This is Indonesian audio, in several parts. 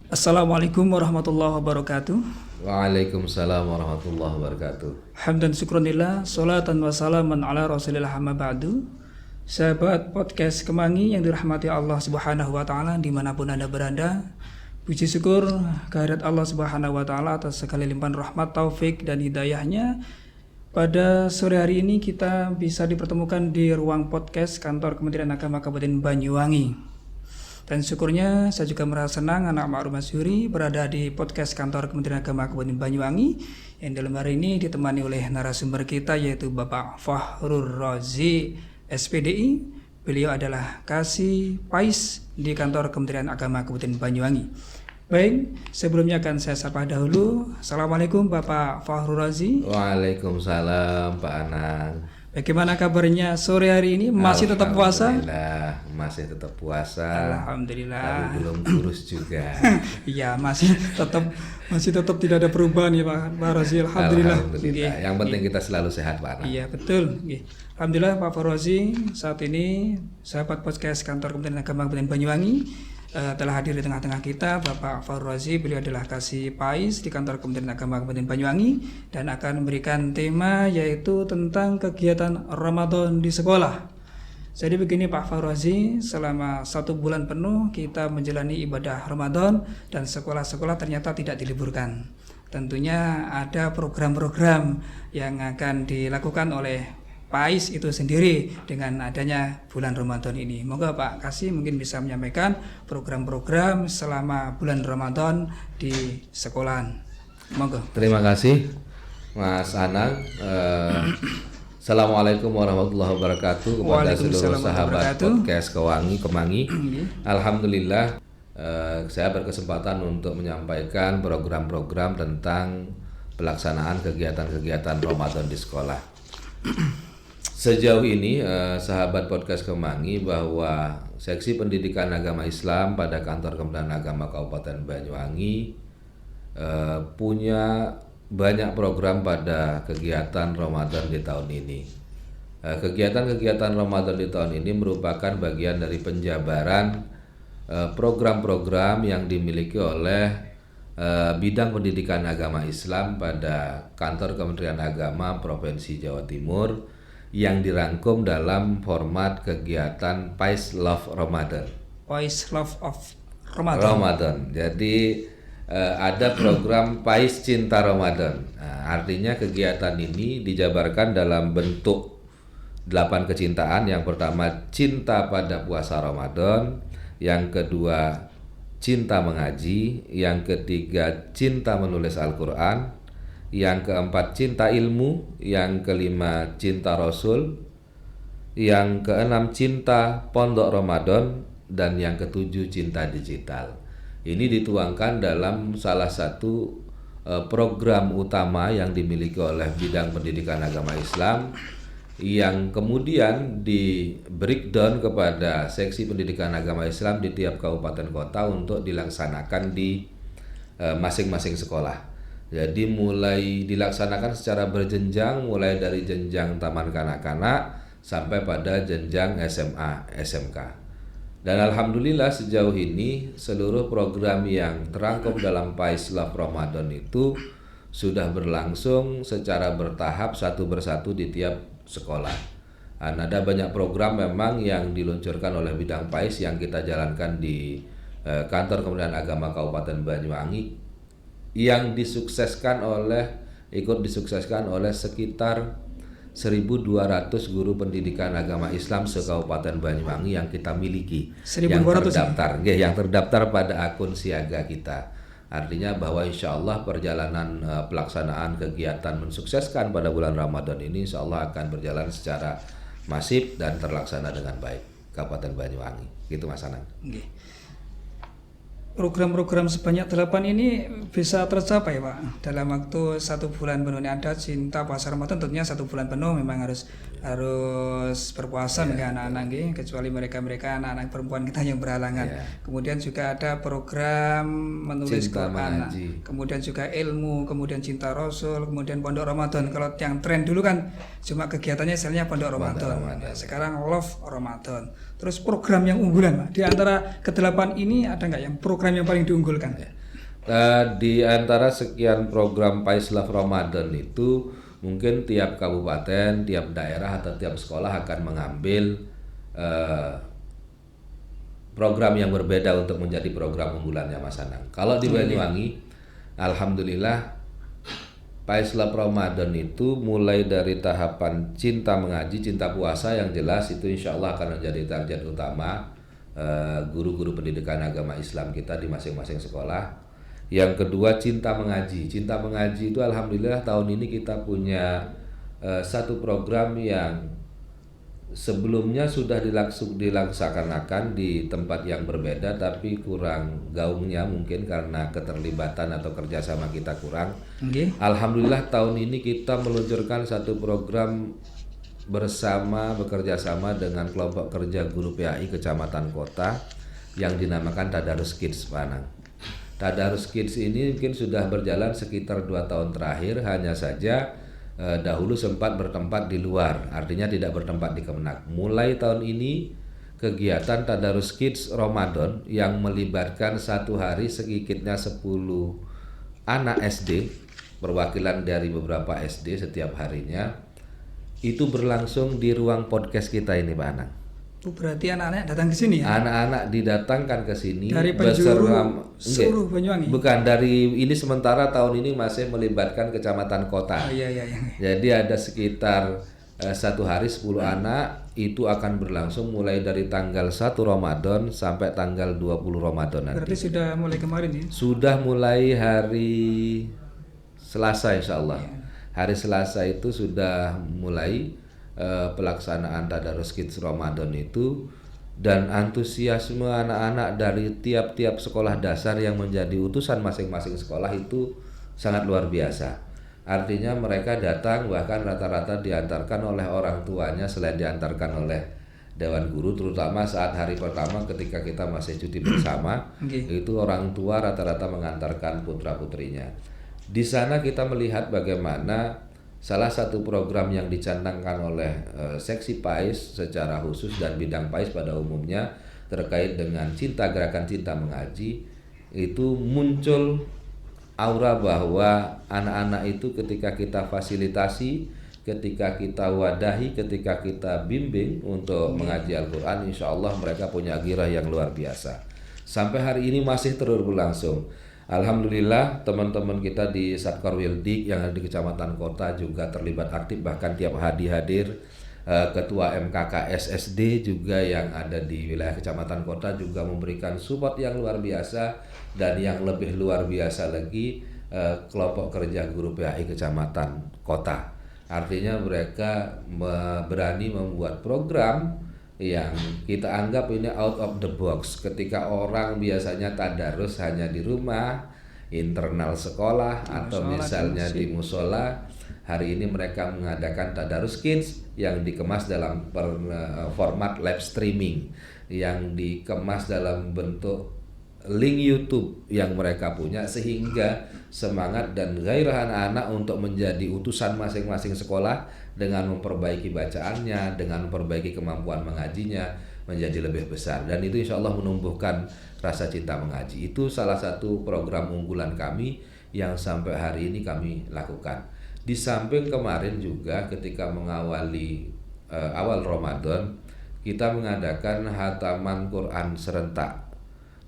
Assalamualaikum warahmatullahi wabarakatuh. Waalaikumsalam warahmatullahi wabarakatuh. Hamdan syukronillah, salatan wa salaman ala rasulillah amma ba'du. Sahabat podcast Kemangi yang dirahmati Allah subhanahu wa ta'ala dimanapun Anda berada, puji syukur kehadirat Allah subhanahu wa ta'ala atas segala limpahan rahmat, taufik dan hidayahnya. Pada sore hari ini kita bisa dipertemukan di ruang podcast kantor Kementerian Agama Kabupaten Banyuwangi. Dan syukurnya saya juga merasa senang anak Ma'ruf Masyuri berada di podcast kantor Kementerian Agama Kabupaten Banyuwangi yang dalam hari ini ditemani oleh narasumber kita yaitu Bapak Fahrur Razi SPDI. Beliau adalah Kasih Pais di kantor Kementerian Agama Kabupaten Banyuwangi. Baik, sebelumnya akan saya sapa dahulu. Assalamualaikum Bapak Fahrur Razi. Waalaikumsalam Pak Anang. Bagaimana kabarnya sore hari ini? Masih tetap puasa? Alhamdulillah, masih tetap puasa. Alhamdulillah. Tapi belum kurus juga. Iya, masih tetap tidak ada perubahan ya Pak Razi. Alhamdulillah. Yang penting kita selalu sehat Pak Anang. Iya, betul. Alhamdulillah Pak Farozi, saat ini sahabat podcast kantor Kementerian Agama Kabupaten Banyuwangi telah hadir di tengah-tengah kita. Bapak Farozi, beliau adalah Kasih Pais di kantor Kementerian Agama Kabupaten Banyuwangi dan akan memberikan tema yaitu tentang kegiatan Ramadan di sekolah. Jadi begini Pak Farozi, selama 1 bulan penuh kita menjalani ibadah Ramadan dan sekolah-sekolah ternyata tidak diliburkan. Tentunya ada program-program yang akan dilakukan oleh Pais itu sendiri dengan adanya bulan Ramadan ini. Moga Pak Kasih mungkin bisa menyampaikan program-program selama bulan Ramadan di sekolahan. Moga. Terima kasih Mas Anang. Assalamualaikum warahmatullahi wabarakatuh kepada seluruh sahabat podcast Kemangi. Alhamdulillah saya berkesempatan untuk menyampaikan program-program tentang pelaksanaan kegiatan-kegiatan Ramadan di sekolah. Sejauh ini sahabat podcast Kemangi bahwa Seksi Pendidikan Agama Islam pada Kantor Kementerian Agama Kabupaten Banyuwangi punya banyak program pada kegiatan Ramadan di tahun ini. Kegiatan-kegiatan Ramadan di tahun ini merupakan bagian dari penjabaran program-program yang dimiliki oleh bidang pendidikan agama Islam pada Kantor Kementerian Agama Provinsi Jawa Timur yang dirangkum dalam format kegiatan Pais Love Ramadan. Pais Love of Ramadan. Jadi ada program Pais Cinta Ramadan. Nah, artinya kegiatan ini dijabarkan dalam bentuk 8 kecintaan. Yang pertama cinta pada puasa Ramadan, yang kedua cinta mengaji, yang ketiga cinta menulis Al-Quran, yang keempat cinta ilmu, yang kelima cinta Rasul, yang keenam cinta pondok Ramadan, dan yang ketujuh cinta digital. Ini dituangkan dalam salah satu program utama yang dimiliki oleh bidang pendidikan agama Islam yang kemudian di breakdown kepada seksi pendidikan agama Islam di tiap kabupaten kota untuk dilaksanakan di masing-masing sekolah. Jadi mulai dilaksanakan secara berjenjang, mulai dari jenjang taman kanak-kanak sampai pada jenjang SMA, SMK. Dan alhamdulillah sejauh ini seluruh program yang terangkum dalam Pais Love Ramadan itu sudah berlangsung secara bertahap satu persatu di tiap sekolah. Dan ada banyak program memang yang diluncurkan oleh bidang Pais yang kita jalankan di Kantor Kementerian Agama Kabupaten Banyuwangi yang ikut disukseskan oleh sekitar 1.200 guru pendidikan agama Islam se-Kabupaten Banyuwangi yang kita miliki, yang terdaftar pada akun siaga kita. Artinya bahwa insya Allah perjalanan pelaksanaan kegiatan mensukseskan pada bulan Ramadan ini insya Allah akan berjalan secara masif dan terlaksana dengan baik Kabupaten Banyuwangi. Gitu Mas Anang. Program-program sebanyak 8 ini bisa tercapai Pak dalam waktu 1 bulan penuh. Ini ada cinta puasa Ramadan, tentunya 1 bulan penuh memang harus berpuasa dengan anak-anak, kecuali mereka anak-anak perempuan kita yang berhalangan. Kemudian juga ada program menulis Quran, kemudian juga ilmu, kemudian cinta Rasul, kemudian pondok Ramadan. Kalau yang tren dulu kan cuma kegiatannya istilahnya pondok Ramadan. Sekarang Love Ramadan. Terus program yang unggulan Pak, di antara ke-8 ini ada nggak yang program yang paling diunggulkan? Di antara sekian program Pais Love Ramadan itu mungkin tiap kabupaten, tiap daerah atau tiap sekolah akan mengambil program yang berbeda untuk menjadi program unggulannya Mas Anang. Kalau di Banyuwangi, alhamdulillah Pais Love Ramadan itu mulai dari tahapan cinta mengaji, cinta puasa yang jelas itu insya Allah akan menjadi target utama guru-guru pendidikan agama Islam kita di masing-masing sekolah. Yang kedua cinta mengaji. Cinta mengaji itu alhamdulillah tahun ini kita punya satu program yang sebelumnya sudah dilaksanakan di tempat yang berbeda tapi kurang gaungnya mungkin karena keterlibatan atau kerjasama kita kurang. Okay. Alhamdulillah tahun ini kita meluncurkan satu program bekerja sama dengan kelompok kerja guru PAI Kecamatan Kota yang dinamakan Tadarus Kids Pak Anang. Tadarus Kids ini mungkin sudah berjalan sekitar 2 tahun terakhir, hanya saja dahulu sempat bertempat di luar, artinya tidak bertempat di Kemenak. Mulai tahun ini kegiatan Tadarus Kids Ramadan yang melibatkan satu hari sedikitnya 10 anak SD, perwakilan dari beberapa SD setiap harinya, itu berlangsung di ruang podcast kita ini Pak Anang. Berarti anak-anak datang ke sini ya? Anak-anak didatangkan ke sini dari seluruh Banyuwangi. Bukan, dari ini sementara tahun ini masih melibatkan Kecamatan Kota. Iya. Jadi ada sekitar satu hari 10 anak itu akan berlangsung mulai dari tanggal 1 Ramadan sampai tanggal 20 Ramadan nanti. Berarti sudah mulai kemarin ya? Sudah mulai hari Selasa insya Allah. Iya. Hari Selasa itu sudah mulai pelaksanaan Tadarus Kids Ramadan itu, dan antusiasme anak-anak dari tiap-tiap sekolah dasar yang menjadi utusan masing-masing sekolah itu sangat luar biasa. Artinya mereka datang bahkan rata-rata diantarkan oleh orang tuanya selain diantarkan oleh Dewan Guru, terutama saat hari pertama ketika kita masih cuti bersama. Itu orang tua rata-rata mengantarkan putra-putrinya. Di sana kita melihat bagaimana salah satu program yang dicantangkan oleh seksi PAIS secara khusus dan bidang PAIS pada umumnya terkait dengan gerakan cinta mengaji, itu muncul aura bahwa anak-anak itu ketika kita fasilitasi, ketika kita wadahi, ketika kita bimbing untuk mengaji Al-Quran, insya Allah mereka punya gairah yang luar biasa. Sampai hari ini masih terus berlangsung. Alhamdulillah teman-teman kita di Satkor Wildik yang ada di Kecamatan Kota juga terlibat aktif, bahkan tiap hari hadir. Ketua MKKS SD juga yang ada di wilayah Kecamatan Kota juga memberikan support yang luar biasa, dan yang lebih luar biasa lagi kelompok kerja guru PAI Kecamatan Kota. Artinya mereka berani membuat program yang kita anggap ini out of the box. Ketika orang biasanya tadarus hanya di rumah, internal sekolah atau misalnya di musola, hari ini mereka mengadakan Tadarus Kids yang dikemas dalam format live streaming, yang dikemas dalam bentuk link YouTube yang mereka punya, sehingga semangat dan gairah anak-anak untuk menjadi utusan masing-masing sekolah dengan memperbaiki bacaannya, dengan memperbaiki kemampuan mengajinya menjadi lebih besar, dan itu insya Allah menumbuhkan rasa cinta mengaji. Itu salah satu program unggulan kami yang sampai hari ini kami lakukan. Di samping kemarin juga ketika mengawali awal Ramadan, kita mengadakan hataman Quran serentak.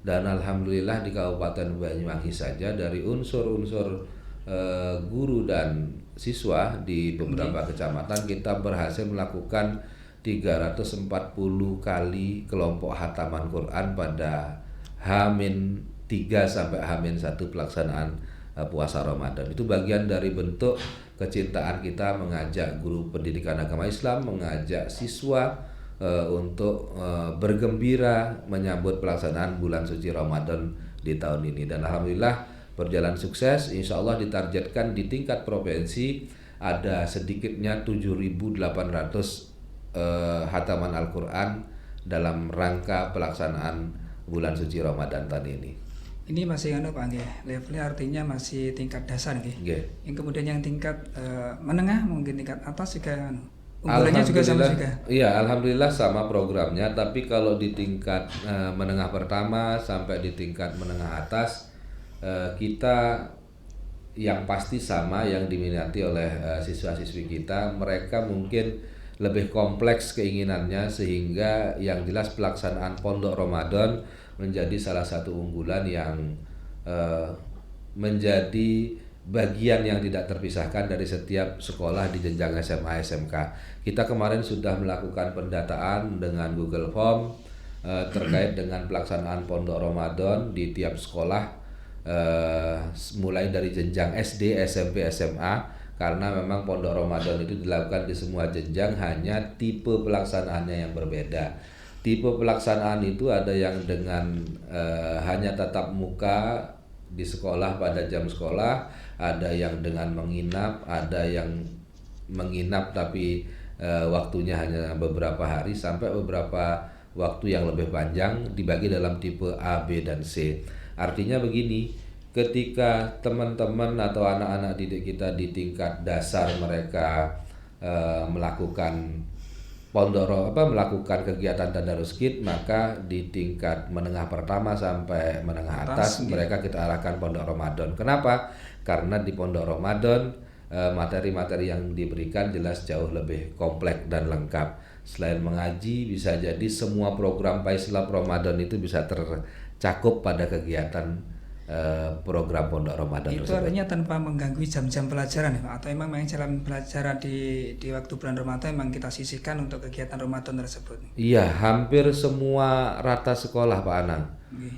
Dan alhamdulillah di Kabupaten Banyuwangi saja dari unsur-unsur guru dan siswa di beberapa kecamatan kita berhasil melakukan 340 kali kelompok hataman Quran pada H-3 sampai H-1 pelaksanaan puasa Ramadan. Itu bagian dari bentuk kecintaan kita mengajak guru pendidikan agama Islam, mengajak siswa untuk bergembira menyambut pelaksanaan bulan suci Ramadan di tahun ini. Dan alhamdulillah berjalan sukses. Insya Allah ditargetkan di tingkat provinsi ada sedikitnya 7.800 hataman Al-Quran dalam rangka pelaksanaan bulan suci Ramadan tahun ini. Ini masih Pak nggih, levelnya artinya masih tingkat dasar nggih. Yang kemudian yang tingkat menengah, mungkin tingkat atas juga unggulannya juga sama juga. Iya, alhamdulillah sama programnya, tapi kalau di tingkat menengah pertama sampai di tingkat menengah atas kita yang pasti sama yang diminati oleh siswa-siswi kita. Mereka mungkin lebih kompleks keinginannya, sehingga yang jelas pelaksanaan Pondok Ramadan menjadi salah satu unggulan yang menjadi bagian yang tidak terpisahkan dari setiap sekolah di jenjang SMA SMK. Kita kemarin sudah melakukan pendataan dengan Google Form terkait dengan pelaksanaan Pondok Ramadan di tiap sekolah, mulai dari jenjang SD, SMP, SMA, karena memang Pondok Ramadan itu dilakukan di semua jenjang, hanya tipe pelaksanaannya yang berbeda. Tipe pelaksanaan itu ada yang dengan hanya tatap muka di sekolah pada jam sekolah, ada yang dengan menginap, ada yang menginap tapi waktunya hanya beberapa hari sampai beberapa waktu yang lebih panjang, dibagi dalam tipe A, B, dan C. Artinya begini, ketika teman-teman atau anak-anak didik kita di tingkat dasar mereka melakukan melakukan kegiatan tadarus kid, maka di tingkat menengah pertama sampai menengah atas mereka kita arahkan Pondok Ramadan. Kenapa? Karena di Pondok Ramadan materi-materi yang diberikan jelas jauh lebih kompleks dan lengkap. Selain mengaji, bisa jadi semua program Paislab Ramadan itu bisa tercakup pada kegiatan program Pondok Ramadan itu tersebut. artinya tanpa mengganggu jam-jam pelajaran ya Pak? Atau memang jalan pelajaran di waktu bulan Ramadan memang kita sisihkan untuk kegiatan Ramadan tersebut? Iya, hampir semua rata sekolah Pak Anang.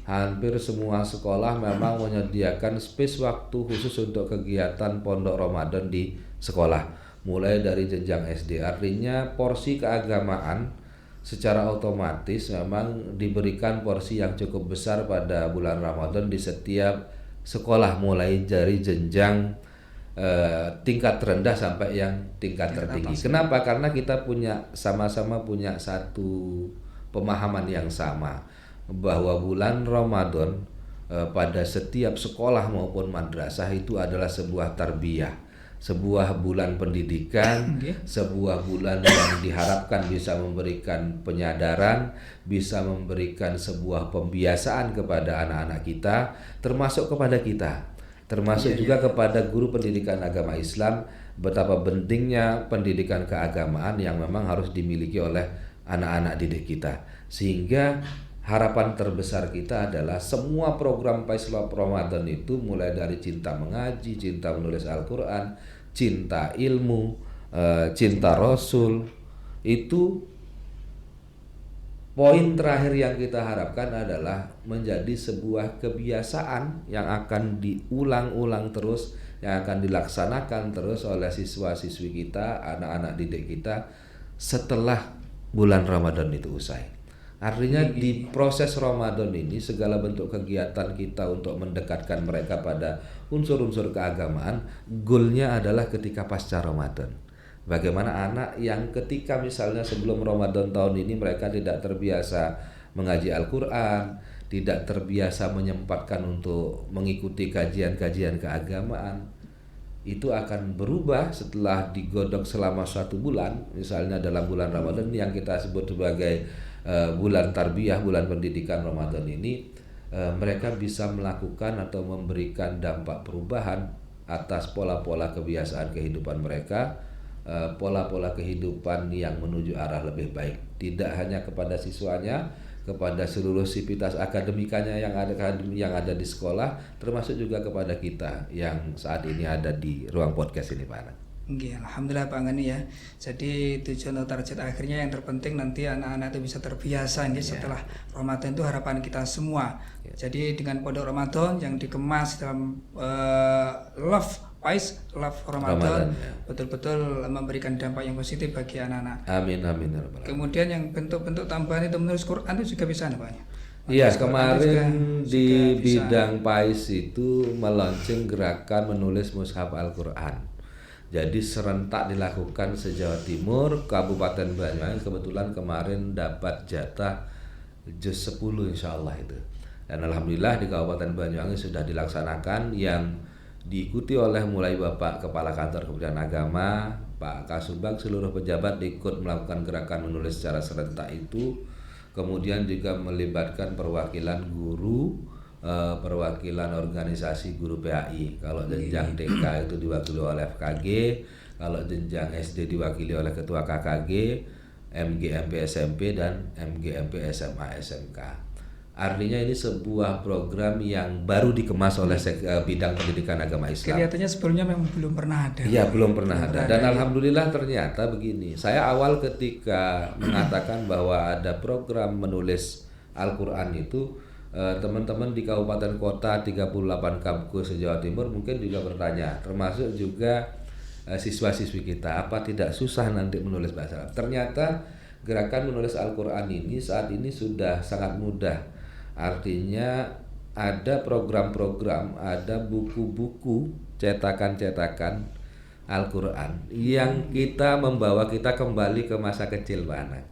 Hampir semua sekolah memang menyediakan space waktu khusus untuk kegiatan Pondok Ramadan di sekolah, mulai dari jenjang SD. Artinya porsi keagamaan secara otomatis memang diberikan porsi yang cukup besar pada bulan Ramadan di setiap sekolah, mulai dari jenjang tingkat terendah sampai yang tingkat tertinggi. Kenapa? Karena kita sama-sama punya satu pemahaman yang sama, bahwa bulan Ramadan pada setiap sekolah maupun madrasah itu adalah sebuah tarbiyah, sebuah bulan pendidikan, sebuah bulan yang diharapkan bisa memberikan penyadaran, bisa memberikan sebuah pembiasaan kepada anak-anak kita, termasuk kepada kita, termasuk juga kepada guru pendidikan agama Islam, betapa pentingnya pendidikan keagamaan yang memang harus dimiliki oleh anak-anak didik kita. Sehingga harapan terbesar kita adalah semua program Paislab Ramadan itu, mulai dari cinta mengaji, cinta menulis Al-Quran, cinta ilmu, cinta Rasul, itu poin terakhir yang kita harapkan adalah menjadi sebuah kebiasaan yang akan diulang-ulang terus, yang akan dilaksanakan terus oleh siswa-siswi kita, anak-anak didik kita setelah bulan Ramadan itu usai. Artinya di proses Ramadan ini segala bentuk kegiatan kita untuk mendekatkan mereka pada unsur-unsur keagamaan, goalnya adalah ketika pasca Ramadan. Bagaimana anak yang ketika misalnya sebelum Ramadan tahun ini mereka tidak terbiasa mengaji Al-Quran, tidak terbiasa menyempatkan untuk mengikuti kajian-kajian keagamaan, itu akan berubah setelah digodok selama 1 bulan, misalnya dalam bulan Ramadan yang kita sebut sebagai bulan tarbiyah, bulan pendidikan Ramadan ini, mereka bisa melakukan atau memberikan dampak perubahan atas pola-pola kebiasaan kehidupan mereka, pola-pola kehidupan yang menuju arah lebih baik, tidak hanya kepada siswanya, kepada seluruh sivitas akademikanya yang ada di sekolah, termasuk juga kepada kita yang saat ini ada di ruang podcast ini Pak Anak. Alhamdulillah Pak Ngani ya. Jadi tujuan atau target akhirnya yang terpenting nanti anak-anak itu bisa terbiasa setelah Ramadan, itu harapan kita semua. Jadi dengan Pondok Ramadan yang dikemas dalam love Ramadan, betul-betul memberikan dampak yang positif bagi anak-anak. Amin. Kemudian yang bentuk-bentuk tambahan itu menulis Quran itu juga bisa Pak ya? Iya, kemarin di bidang PAIS itu melaunching gerakan menulis mushaf Al-Quran. Jadi serentak dilakukan se-Jawa Timur, Kabupaten Banyuwangi kebetulan kemarin dapat jatah juz 10 insya Allah itu. Dan alhamdulillah di Kabupaten Banyuwangi sudah dilaksanakan, yang diikuti oleh mulai Bapak Kepala Kantor Kementerian Agama, Pak Kasubag, seluruh pejabat ikut melakukan gerakan menulis secara serentak itu. Kemudian juga melibatkan perwakilan guru, perwakilan organisasi guru PAI. Kalau jenjang TK itu diwakili oleh FKG, kalau jenjang SD diwakili oleh ketua KKG, MGMP SMP dan MGMP SMA SMK. Artinya ini sebuah program yang baru dikemas oleh bidang pendidikan agama Islam. Kelihatannya sebelumnya memang belum pernah ada. Iya, belum pernah ada. Dan alhamdulillah ternyata begini. Saya awal ketika mengatakan bahwa ada program menulis Al-Qur'an itu, teman-teman di kabupaten kota 38 kampus Jawa Timur mungkin juga bertanya, termasuk juga siswa-siswi kita, apa tidak susah nanti menulis bahasa Arab? Ternyata gerakan menulis Al-Qur'an ini saat ini sudah sangat mudah. Artinya ada program-program, ada buku-buku, cetakan-cetakan Al-Qur'an yang kita membawa kita kembali ke masa kecil, Pak Anang.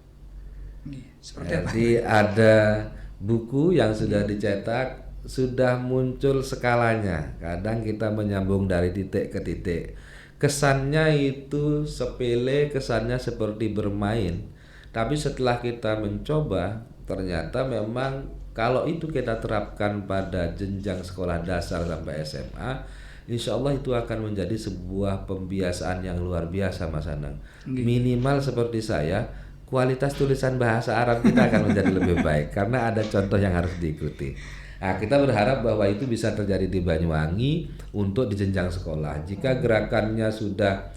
Jadi ada buku yang sudah dicetak, sudah muncul skalanya. Kadang kita menyambung dari titik ke titik. Kesannya itu sepele, kesannya seperti bermain. Tapi setelah kita mencoba, ternyata memang kalau itu kita terapkan pada jenjang sekolah dasar sampai SMA, insya Allah itu akan menjadi sebuah pembiasaan yang luar biasa, Mas Anang. Minimal seperti saya, kualitas tulisan bahasa Arab kita akan menjadi lebih baik karena ada contoh yang harus diikuti. Nah, kita berharap bahwa itu bisa terjadi di Banyuwangi untuk di jenjang sekolah. Jika gerakannya sudah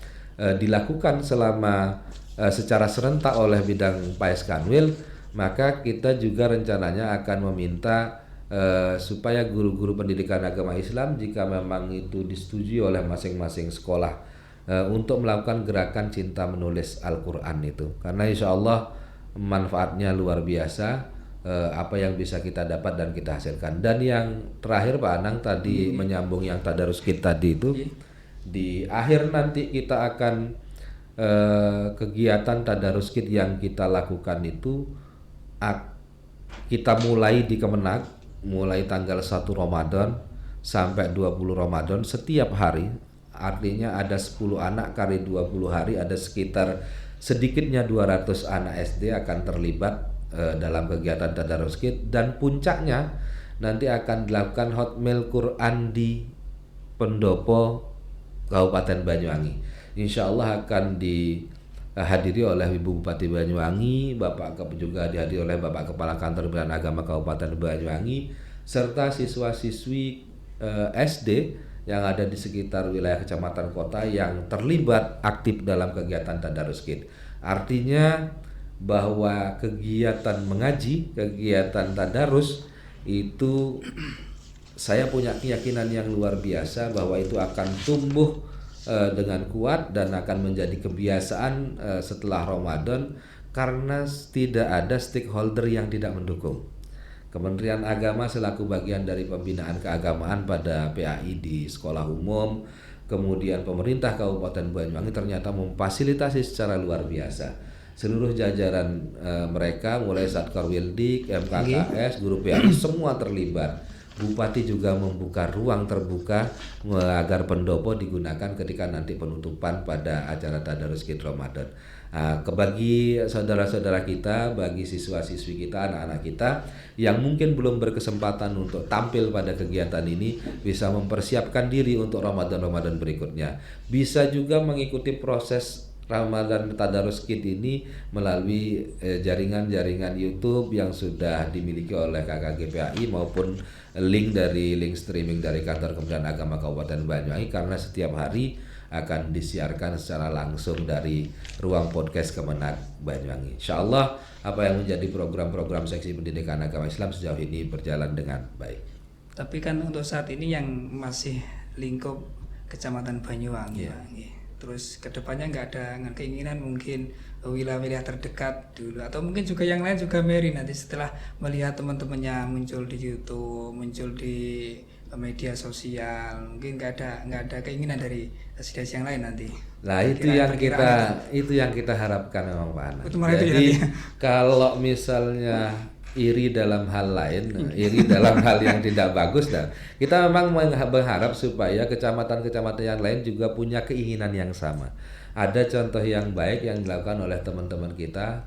dilakukan selama secara serentak oleh bidang Pais Kanwil, maka kita juga rencananya akan meminta supaya guru-guru pendidikan agama Islam, jika memang itu disetujui oleh masing-masing sekolah, untuk melakukan gerakan cinta menulis Al-Qur'an itu, karena insya Allah manfaatnya luar biasa, apa yang bisa kita dapat dan kita hasilkan. Dan yang terakhir Pak Anang tadi menyambung yang tadarus kita tadi itu, di akhir nanti kita akan kegiatan tadarus kit yang kita lakukan itu kita mulai di Kemenag, mulai tanggal 1 Ramadan sampai 20 Ramadan setiap hari. Artinya ada 10 anak kali 20 hari, ada sekitar sedikitnya 200 anak SD akan terlibat dalam kegiatan tadarus kit. Dan puncaknya nanti akan dilakukan hotmail Quran di Pendopo Kabupaten Banyuwangi. Insya Allah akan dihadiri oleh Ibu Bupati Banyuwangi, juga dihadiri oleh Bapak Kepala Kantor Pembinaan Agama Kabupaten Banyuwangi, serta siswa-siswi SD yang ada di sekitar wilayah kecamatan kota yang terlibat aktif dalam kegiatan tadarus kit. Artinya bahwa kegiatan mengaji, kegiatan tadarus itu saya punya keyakinan yang luar biasa bahwa itu akan tumbuh dengan kuat dan akan menjadi kebiasaan setelah Ramadan, karena tidak ada stakeholder yang tidak mendukung. Kementerian Agama selaku bagian dari pembinaan keagamaan pada PAI di sekolah umum, kemudian pemerintah Kabupaten Banyuwangi ternyata memfasilitasi secara luar biasa. Seluruh jajaran mereka mulai Satkar Wildik, MKKS, guru PAI semua terlibat. Bupati juga membuka ruang terbuka agar pendopo digunakan ketika nanti penutupan pada acara tadarus kit Ramadan. Bagi saudara-saudara kita, bagi siswa-siswi kita, anak-anak kita yang mungkin belum berkesempatan untuk tampil pada kegiatan ini, bisa mempersiapkan diri untuk Ramadan-Ramadan berikutnya. Bisa juga mengikuti proses Ramadan Tadarus Kit ini melalui jaringan-jaringan YouTube yang sudah dimiliki oleh KKG PAI maupun link streaming dari Kantor Kementerian Agama Kabupaten Banyuwangi, karena setiap hari akan disiarkan secara langsung dari ruang podcast Kemenag Banyuwangi. Insyaallah apa yang menjadi program-program seksi pendidikan agama Islam sejauh ini berjalan dengan baik. Tapi kan untuk saat ini yang masih lingkup Kecamatan Banyuwangi, terus kedepannya nggak ada keinginan mungkin wilayah-wilayah terdekat dulu, atau mungkin juga yang lain juga Mary nanti setelah melihat teman-temannya muncul di YouTube, muncul di media sosial, mungkin nggak ada keinginan dari destinasi yang lain nanti. Nah itu yang kita harapkan memang Pak Ana. Jadi kalau misalnya iri dalam hal lain, iri dalam hal yang tidak bagus, dan kita memang berharap supaya kecamatan-kecamatan yang lain juga punya keinginan yang sama. Ada contoh yang baik yang dilakukan oleh teman-teman kita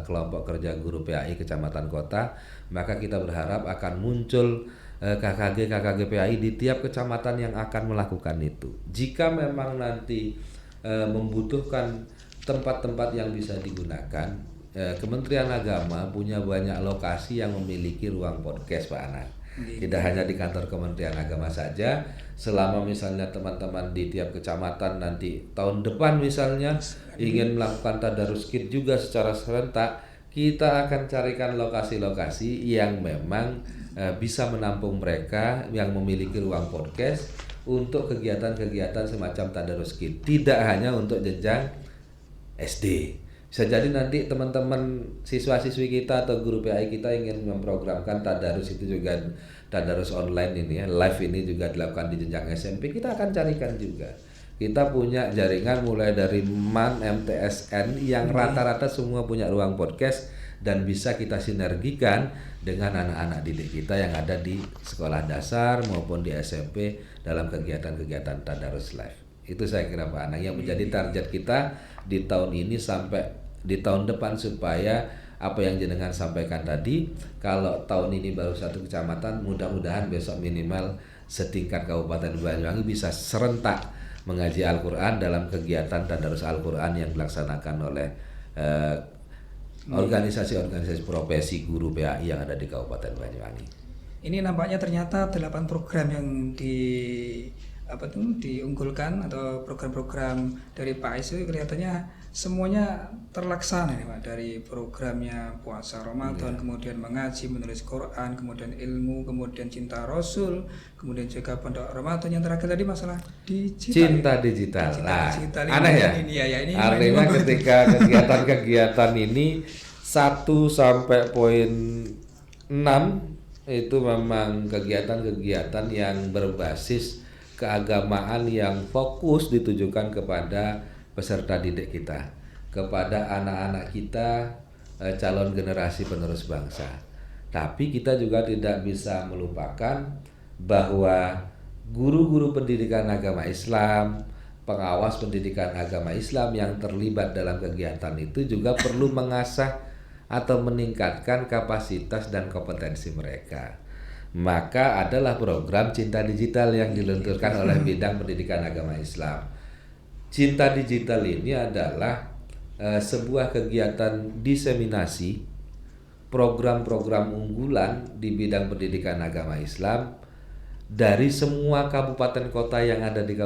kelompok kerja guru PAI Kecamatan Kota, maka kita berharap akan muncul KKG PAI di tiap kecamatan yang akan melakukan itu. Jika memang nanti membutuhkan tempat-tempat yang bisa digunakan, Kementerian Agama punya banyak lokasi yang memiliki ruang podcast, Pak Anang. Tidak hanya di kantor Kementerian Agama saja, selama misalnya teman-teman di tiap kecamatan nanti tahun depan misalnya ingin melakukan tadarus kid juga secara serentak, kita akan carikan lokasi-lokasi yang memang bisa menampung mereka yang memiliki ruang podcast untuk kegiatan-kegiatan semacam tadarus kid. Tidak hanya untuk jenjang SD. Bisa jadi nanti teman-teman siswa-siswi kita atau guru PAI kita ingin memprogramkan tadarus itu juga, tadarus online ini ya, live ini juga dilakukan di jenjang SMP, kita akan carikan juga. Kita punya jaringan mulai dari MAN, MTSN yang rata-rata semua punya ruang podcast dan bisa kita sinergikan dengan anak-anak didik kita yang ada di sekolah dasar maupun di SMP dalam kegiatan-kegiatan tadarus live. Itu saya kira Pak Anang yang menjadi target kita di tahun ini sampai di tahun depan, supaya apa yang jenengan sampaikan tadi, kalau tahun ini baru 1 kecamatan, mudah-mudahan besok minimal setingkat Kabupaten Banyuwangi bisa serentak mengaji Al-Quran dalam kegiatan tadarus Al-Quran yang dilaksanakan oleh organisasi-organisasi profesi guru PAI yang ada di Kabupaten Banyuwangi. Ini nampaknya ternyata 8 program yang diunggulkan atau program-program dari Pak Aisu kelihatannya semuanya terlaksana nih Pak, dari programnya puasa Ramadan, kemudian mengaji, menulis Quran, kemudian ilmu, kemudian cinta Rasul, kemudian juga pondok Ramadan, yang terakhir tadi masalah digital. Cinta digital. Nah, digital aneh ya? Ini artinya ketika kegiatan-kegiatan ini 1 sampai poin 6 itu memang kegiatan-kegiatan yang berbasis keagamaan yang fokus ditujukan kepada peserta didik kita, kepada anak-anak kita, calon generasi penerus bangsa. Tapi kita juga tidak bisa melupakan bahwa guru-guru pendidikan agama Islam, pengawas pendidikan agama Islam yang terlibat dalam kegiatan itu juga perlu mengasah atau meningkatkan kapasitas dan kompetensi mereka. Maka adalah program Cinta Digital yang diluncurkan oleh bidang pendidikan agama Islam. Cinta Digital ini adalah sebuah kegiatan diseminasi program-program unggulan di bidang pendidikan agama Islam dari semua kabupaten kota yang ada di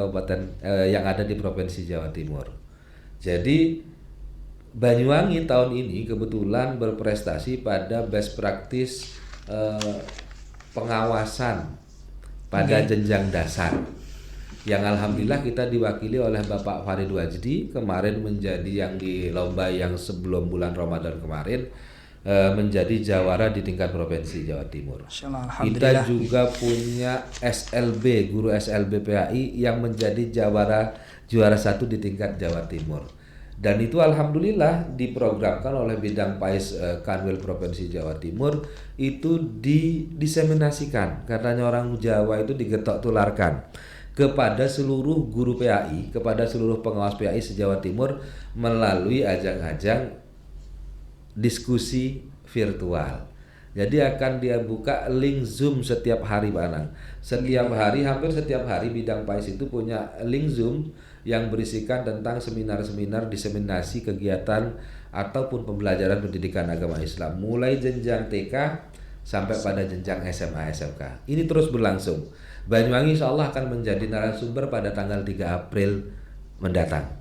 yang ada di Provinsi Jawa Timur. Jadi Banyuwangi tahun ini kebetulan berprestasi pada best practice pengawasan pada jenjang dasar, yang alhamdulillah kita diwakili oleh Bapak Farid Wajdi kemarin menjadi yang di lomba yang sebelum bulan Ramadan kemarin menjadi jawara di tingkat provinsi Jawa Timur. Kita juga punya SLB, guru SLB PAI yang menjadi juara 1 di tingkat Jawa Timur. Dan itu alhamdulillah diprogramkan oleh bidang PAIS Kanwil Provinsi Jawa Timur, itu diseminasikan, katanya orang Jawa itu digetok tularkan kepada seluruh guru PAI, kepada seluruh pengawas PAI se-Jawa Timur melalui ajang-ajang diskusi virtual. Jadi akan dia buka link Zoom setiap hari Pak Anang. Setiap hari, hampir setiap hari bidang PAIS itu punya link Zoom yang berisikan tentang seminar-seminar diseminasi kegiatan ataupun pembelajaran pendidikan agama Islam mulai jenjang TK sampai pada jenjang SMA SMK. Ini terus berlangsung. Banyuwangi insya Allah akan menjadi narasumber pada tanggal 3 April mendatang.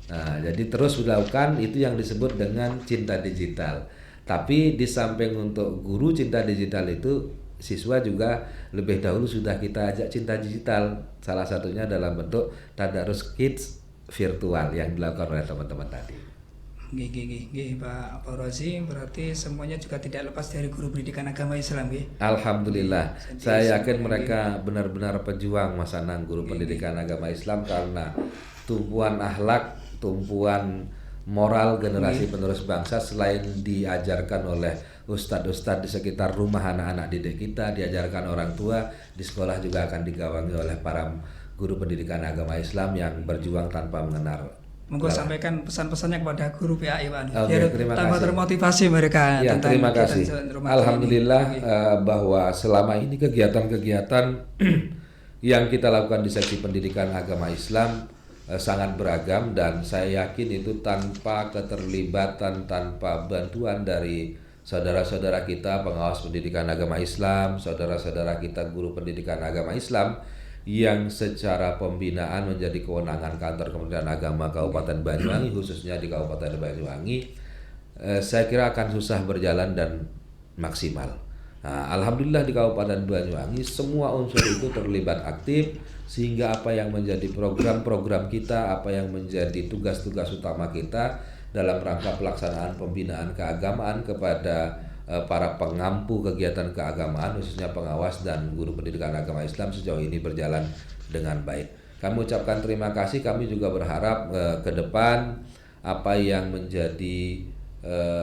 Nah, jadi terus dilakukan itu yang disebut dengan Cinta Digital. Tapi di samping untuk guru Cinta Digital itu, siswa juga lebih dahulu sudah kita ajak Cinta Digital, salah satunya dalam bentuk tadarus kids virtual yang dilakukan oleh teman-teman tadi. Pak Faurozi, berarti semuanya juga tidak lepas dari guru pendidikan agama Islam, Alhamdulillah, saya yakin mereka benar-benar pejuang Mas Anang, guru pendidikan agama Islam, karena tumpuan akhlak, tumpuan moral generasi penerus bangsa selain diajarkan oleh ustadz-ustadz di sekitar rumah anak-anak didik kita, diajarkan orang tua, di sekolah juga akan digawangi oleh para guru pendidikan agama Islam yang berjuang tanpa mengenal Monggo sampaikan pesan-pesannya kepada guru PAI Pak. Biar tambah termotivasi mereka. Ya, terima kasih. Alhamdulillah bahwa selama ini kegiatan-kegiatan yang kita lakukan di seksi pendidikan agama Islam sangat beragam, dan saya yakin itu tanpa keterlibatan, tanpa bantuan dari saudara-saudara kita pengawas pendidikan agama Islam, saudara-saudara kita guru pendidikan agama Islam yang secara pembinaan menjadi kewenangan kantor Kementerian Agama Kabupaten Banyuwangi, khususnya di Kabupaten Banyuwangi, saya kira akan susah berjalan dan maksimal. Nah, alhamdulillah di Kabupaten Banyuwangi semua unsur itu terlibat aktif, sehingga apa yang menjadi program-program kita, apa yang menjadi tugas-tugas utama kita dalam rangka pelaksanaan pembinaan keagamaan kepada para pengampu kegiatan keagamaan, khususnya pengawas dan guru pendidikan agama Islam, sejauh ini berjalan dengan baik. Kami ucapkan terima kasih. Kami juga berharap ke depan apa yang menjadi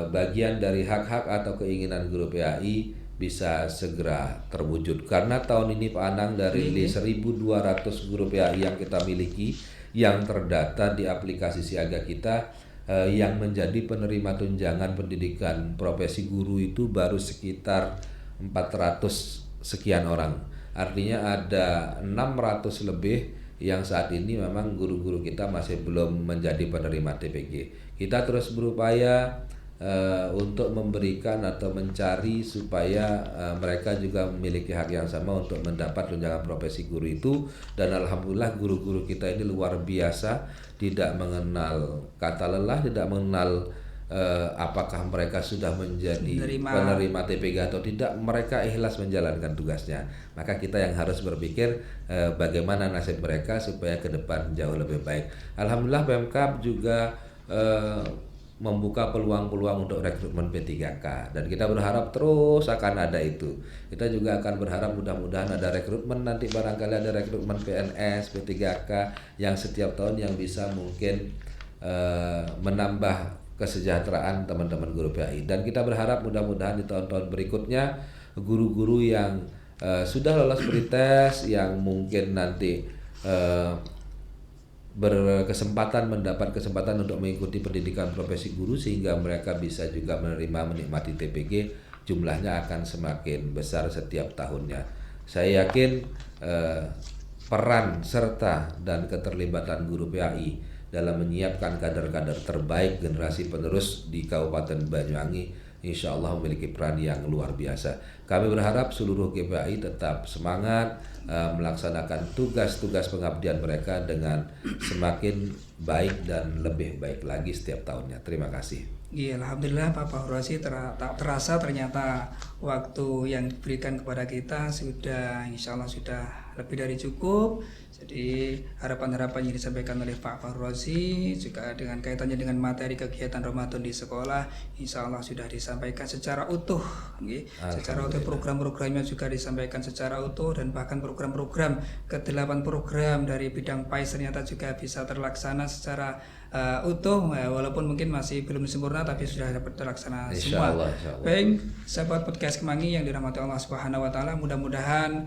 bagian dari hak-hak atau keinginan guru PAI bisa segera terwujud, karena tahun ini Pak Anang dari 1.200 guru PAI yang kita miliki yang terdata di aplikasi siaga kita, yang menjadi penerima tunjangan pendidikan profesi guru itu baru sekitar 400 sekian orang. Artinya ada 600 lebih yang saat ini memang guru-guru kita masih belum menjadi penerima TPG. Kita terus berupaya untuk memberikan atau mencari supaya mereka juga memiliki hak yang sama untuk mendapat tunjangan profesi guru itu. Dan alhamdulillah guru-guru kita ini luar biasa, tidak mengenal kata lelah, tidak mengenal apakah mereka sudah menjadi penerima TPG atau tidak, mereka ikhlas menjalankan tugasnya. Maka kita yang harus berpikir bagaimana nasib mereka supaya ke depan jauh lebih baik. Alhamdulillah Pemkab juga membuka peluang-peluang untuk rekrutmen P3K, dan kita berharap terus akan ada itu. Kita juga akan berharap mudah-mudahan ada rekrutmen, nanti barangkali ada rekrutmen PNS, P3K yang setiap tahun yang bisa mungkin menambah kesejahteraan teman-teman guru PAI. Dan kita berharap mudah-mudahan di tahun-tahun berikutnya guru-guru yang sudah lolos pretest, yang mungkin nanti mendapat kesempatan untuk mengikuti pendidikan profesi guru, sehingga mereka bisa juga menikmati TPG, jumlahnya akan semakin besar setiap tahunnya. Saya yakin peran serta dan keterlibatan guru PAI dalam menyiapkan kader-kader terbaik generasi penerus di Kabupaten Banyuwangi insya Allah memiliki peran yang luar biasa. Kami berharap seluruh GPAI tetap semangat melaksanakan tugas-tugas pengabdian mereka dengan semakin baik dan lebih baik lagi setiap tahunnya. Terima kasih. Iya, alhamdulillah Pak Fahrasi tak terasa ternyata waktu yang diberikan kepada kita sudah insya Allah sudah lebih dari cukup. Jadi harapan-harapan yang disampaikan oleh Pak Fahrasi juga dengan kaitannya dengan materi kegiatan Ramadan di sekolah, insya Allah sudah disampaikan secara utuh, secara utuh. Program-programnya juga disampaikan secara utuh, dan bahkan program-program ke-8 program dari bidang PAIS ternyata juga bisa terlaksana secara utuh, walaupun mungkin masih belum sempurna tapi sudah dapat terlaksana semua. Allah. Baik, sahabat podcast Kemangi yang dirahmati Allah Subhanahu wa taala, mudah-mudahan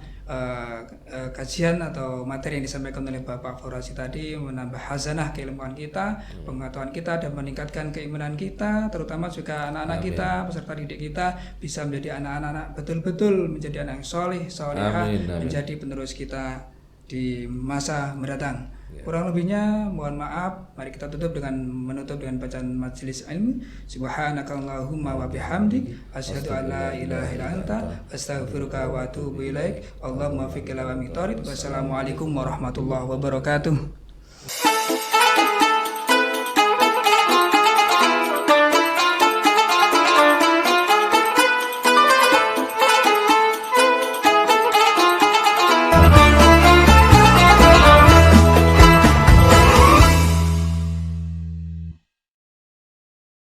kajian atau materi yang disampaikan oleh Bapak Fahrasi tadi menambah hazanah keilmuan kita, pengetahuan kita, dan meningkatkan keimanan kita, terutama juga anak-anak kita, peserta didik kita bisa menjadi anak-anak betul-betul menjadi anak yang soleh, solehah, menjadi penerus kita di masa mendatang. Kurang lebihnya mohon maaf. Mari kita menutup dengan bacaan majelis ilmu. Subhanakallahumma wa bihamdik asyhadu an la ilaha illa anta astaghfiruka wa atubu ilaik. Allahumma fiqh ila wa miqtarid. Wassalamualaikum warahmatullahi wabarakatuh.